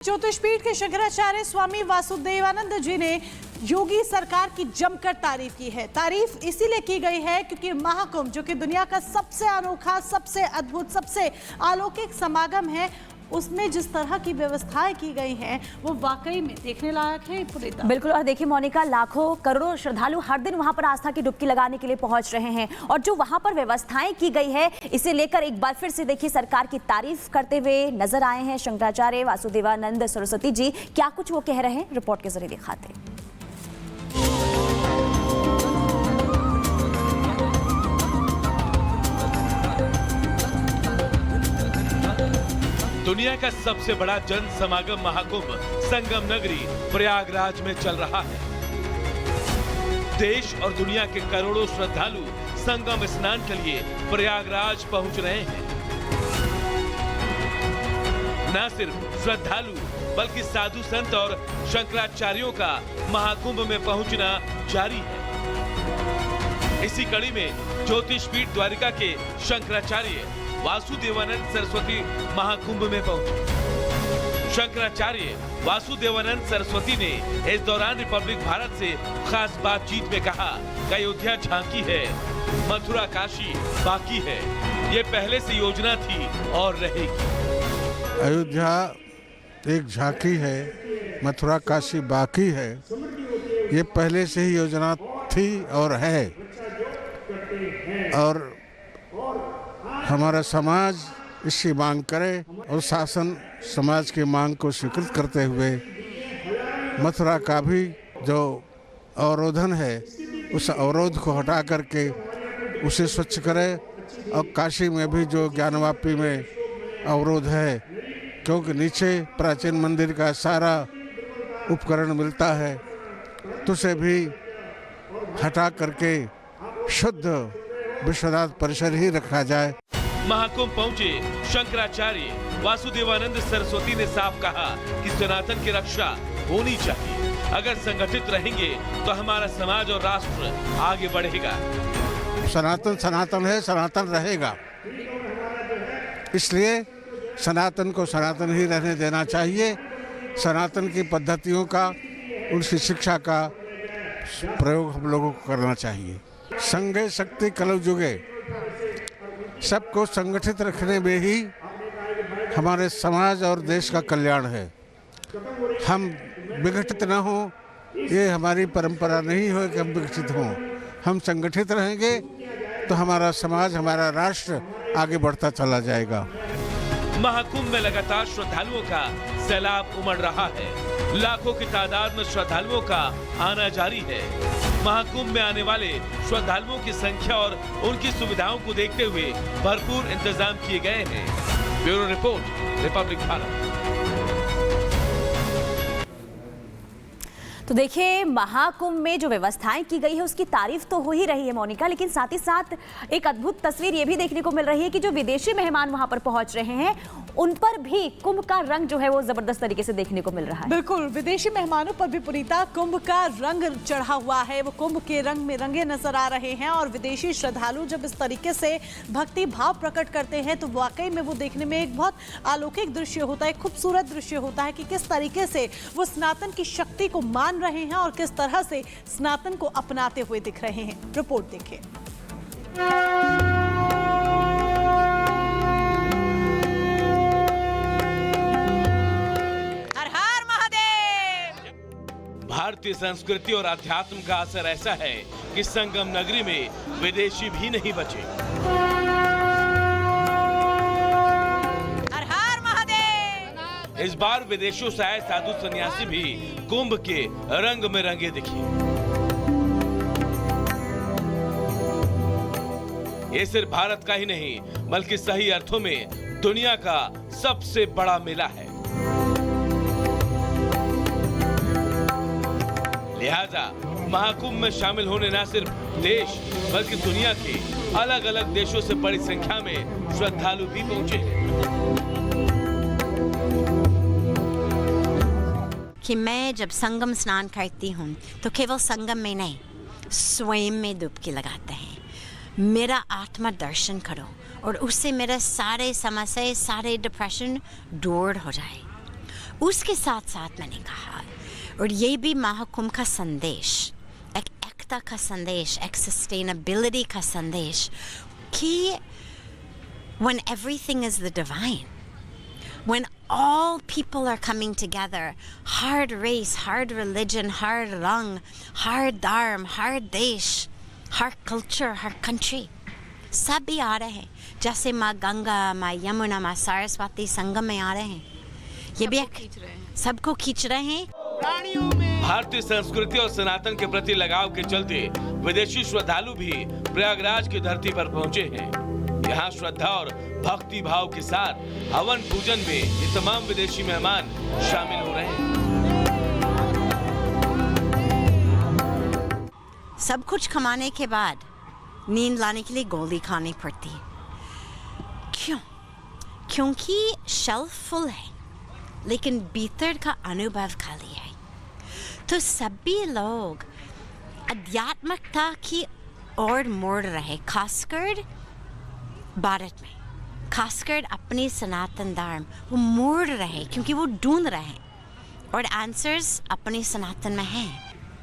ज्योतिषपीठ के शंकराचार्य स्वामी वासुदेवानंद जी ने योगी सरकार की जमकर तारीफ की है। तारीफ इसीलिए की गई है क्योंकि महाकुंभ जो कि दुनिया का सबसे अनोखा, सबसे अद्भुत, सबसे अलौकिक समागम है, उसमें जिस तरह की व्यवस्थाएं की गई हैं वो वाकई में देखने लायक है। पुनीता बिल्कुल। और देखिए मोनिका, लाखों करोड़ों श्रद्धालु हर दिन वहां पर आस्था की डुबकी लगाने के लिए पहुंच रहे हैं और जो वहां पर व्यवस्थाएं की गई है इसे लेकर एक बार फिर से देखिए सरकार की तारीफ करते हुए नजर आए हैं शंकराचार्य वासुदेवानंद सरस्वती जी। क्या कुछ वो कह रहे हैं, रिपोर्ट के जरिए दिखाते हैं। दुनिया का सबसे बड़ा जन समागम महाकुंभ संगम नगरी प्रयागराज में चल रहा है। देश और दुनिया के करोड़ों श्रद्धालु संगम स्नान के लिए प्रयागराज पहुंच रहे हैं। न सिर्फ श्रद्धालु बल्कि साधु संत और शंकराचार्यों का महाकुंभ में पहुंचना जारी है। इसी कड़ी में ज्योतिषपीठ द्वारिका के शंकराचार्य वासुदेवानंद सरस्वती महाकुंभ में पहुंचे। शंकराचार्य वासुदेवानंद सरस्वती ने इस दौरान रिपब्लिक भारत से खास बातचीत में कहा कि अयोध्या झांकी है, मथुरा काशी बाकी है। ये पहले से योजना थी और रहेगी। अयोध्या एक झांकी है, मथुरा काशी बाकी है। ये पहले से ही योजना थी और है। और हमारा समाज इसकी मांग करे और शासन समाज की मांग को स्वीकृत करते हुए मथुरा का भी जो अवरोधन है उस अवरोध को हटा करके उसे स्वच्छ करे। और काशी में भी जो ज्ञानवापी में अवरोध है, क्योंकि नीचे प्राचीन मंदिर का सारा उपकरण मिलता है, तो उसे भी हटा करके शुद्ध विश्वनाथ परिसर ही रखा जाए। महाकुंभ पहुंचे शंकराचार्य वासुदेवानंद सरस्वती ने साफ कहा कि सनातन की रक्षा होनी चाहिए। अगर संगठित रहेंगे तो हमारा समाज और राष्ट्र आगे बढ़ेगा। सनातन सनातन है, सनातन रहेगा। इसलिए सनातन को सनातन ही रहने देना चाहिए। सनातन की पद्धतियों का, उनकी शिक्षा का प्रयोग हम लोगों को करना चाहिए। संघे शक्ति कलौ जुगे, सबको संगठित रखने में ही हमारे समाज और देश का कल्याण है। हम विघटित न हो, ये हमारी परंपरा नहीं हो कि हम विघटित हों। हम संगठित रहेंगे तो हमारा समाज, हमारा राष्ट्र आगे बढ़ता चला जाएगा। महाकुंभ में लगातार श्रद्धालुओं का सैलाब उमड़ रहा है। लाखों की तादाद में श्रद्धालुओं का आना जारी है। महाकुंभ में आने वाले श्रद्धालुओं की संख्या और उनकी सुविधाओं को देखते हुए भरपूर इंतजाम किए गए हैं। Bureau report, Republic Bharat. तो देखिए महाकुंभ में जो व्यवस्थाएं की गई है उसकी तारीफ तो हो ही रही है मोनिका, लेकिन साथ ही साथ एक अद्भुत तस्वीर ये भी देखने को मिल रही है कि जो विदेशी मेहमान वहां पर पहुंच रहे हैं उन पर भी कुंभ का रंग जो है वो जबरदस्त तरीके से देखने को मिल रहा है। बिल्कुल, विदेशी मेहमानों पर भी पुनीता कुंभ का रंग चढ़ा हुआ है। वो कुंभ के रंग में रंगे नजर आ रहे हैं और विदेशी श्रद्धालु जब इस तरीके से भक्ति भाव प्रकट करते हैं तो वाकई में वो देखने में एक बहुत अलौकिक दृश्य होता है, खूबसूरत दृश्य होता है कि किस तरीके से वो सनातन की शक्ति को मान रहे हैं और किस तरह से सनातन को अपनाते हुए दिख रहे हैं। रिपोर्ट देखिए। भारतीय संस्कृति और अध्यात्म का असर ऐसा है कि संगम नगरी में विदेशी भी नहीं बचे। हर हर महादेव। इस बार विदेशों से आए साधु सन्यासी भी कुंभ के रंग में रंगे दिखे। ये सिर्फ भारत का ही नहीं बल्कि सही अर्थों में दुनिया का सबसे बड़ा मेला है। लिहाजा महाकुंभ में शामिल होने न सिर्फ देश बल्कि दुनिया के अलग अलग देशों से बड़ी संख्या में श्रद्धालु भी पहुंचे हैं। कि मैं जब संगम स्नान करती हूँ तो केवल संगम में नहीं, स्वयं में डुबकी लगाते हैं। मेरा आत्मा दर्शन करो और उससे मेरा सारे समस्या, सारे डिप्रेशन दूर हो जाए। उसके साथ साथ मैंने कहा, और ये भी महाकुंभ का संदेश, एक एकता का संदेश, एक सस्टेनेबिलिटी का संदेश, कि when everything is the divine, when all people are coming together, hard race, hard religion, hard rang, hard dharm, hard desh, hard culture, hard country, सब भी आ रहे हैं, जैसे माँ गंगा, माँ यमुना, माँ सरस्वती संगम में आ रहे हैं, ये भी सबको खींच रहे हैं। भारतीय संस्कृति और सनातन के प्रति लगाव के चलते विदेशी श्रद्धालु भी प्रयागराज की धरती पर पहुंचे हैं। यहाँ श्रद्धा और भक्ति भाव के साथ हवन पूजन में ये तमाम विदेशी मेहमान शामिल हो रहे हैं। सब कुछ कमाने के बाद नींद लाने के लिए गोली खानी पड़ती। क्यों? क्योंकि शेल्फ फुल है, लेकिन भीतर का अनुभव खाली है। तो सभी लोग आध्यात्मिकता की ओर मुड़ रहे, खासकर भारत में, खासकर अपने सनातन धर्म वो मुड़ रहे, क्योंकि वो ढूंढ रहे हैं और आंसर्स अपने सनातन में हैं।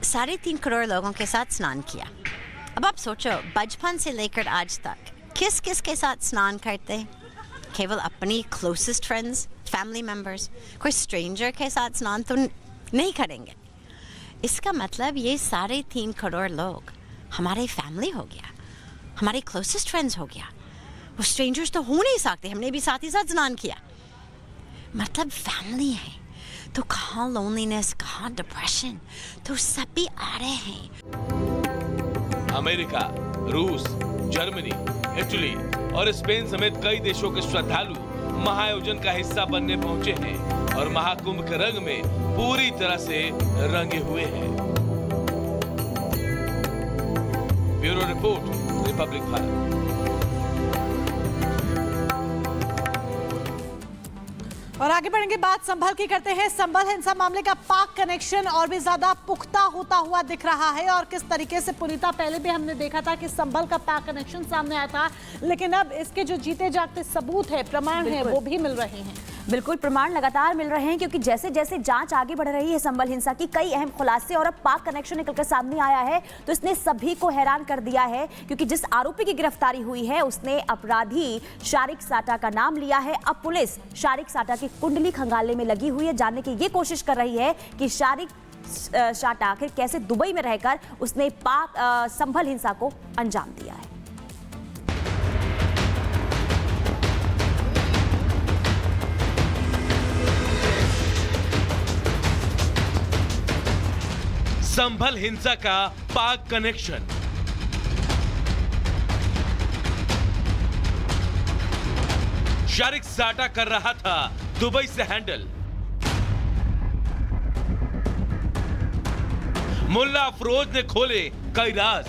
3.5 करोड़ लोगों के साथ स्नान किया। अब आप सोचो, बचपन से लेकर आज तक किस किस के साथ स्नान करते हैं? केवल अपनी क्लोजेस्ट फ्रेंड्स, फैमिली मेम्बर्स, कोई स्ट्रेंजर के साथ स्नान तो नहीं करेंगे। इसका मतलब ये 3.5 करोड़ लोग हमारे फैमिली हो गया, हमारे क्लोजेस्ट फ्रेंड्स हो गया। वो स्ट्रेंजर्स तो हो नहीं सकते, हमने भी साथ ही साथ स्नान किया, मतलब फैमिली है। तो कहाँ लोनलीनेस, कहाँ डिप्रेशन, तो सभी आ रहे हैं। अमेरिका, रूस, जर्मनी, इटली और स्पेन समेत कई देशों के श्रद्धालु महाआयोजन का हिस्सा बनने पहुंचे हैं और महाकुंभ के रंग में पूरी तरह से रंगे हुए हैं। Bureau report, Republic Bharat. और आगे बढ़ेंगे, बात संभल की करते हैं। संभल हिंसा मामले का पाक कनेक्शन और भी ज्यादा पुख्ता होता हुआ दिख रहा है, और किस तरीके से पुनीता, पहले भी हमने देखा था कि संभल का पाक कनेक्शन सामने आया था, लेकिन अब इसके जो जीते जागते सबूत है, प्रमाण है, वो भी मिल रहे हैं। बिल्कुल, प्रमाण लगातार मिल रहे हैं, क्योंकि जैसे जैसे जांच आगे बढ़ रही है संभल हिंसा की, कई अहम खुलासे और अब पाक कनेक्शन निकलकर सामने आया है, तो इसने सभी को हैरान कर दिया है। क्योंकि जिस आरोपी की गिरफ्तारी हुई है उसने अपराधी शारिक साटा का नाम लिया है। अब पुलिस शारिक साटा की कुंडली खंगालने में लगी हुई है, जानने की ये कोशिश कर रही है कि शारिक साटा आखिर कैसे दुबई में रहकर उसने संभल हिंसा को अंजाम दिया है। संभल हिंसा का पाक कनेक्शन। शारिक साटा कर रहा था दुबई से हैंडल। मुल्ला अफरोज ने खोले कई राज।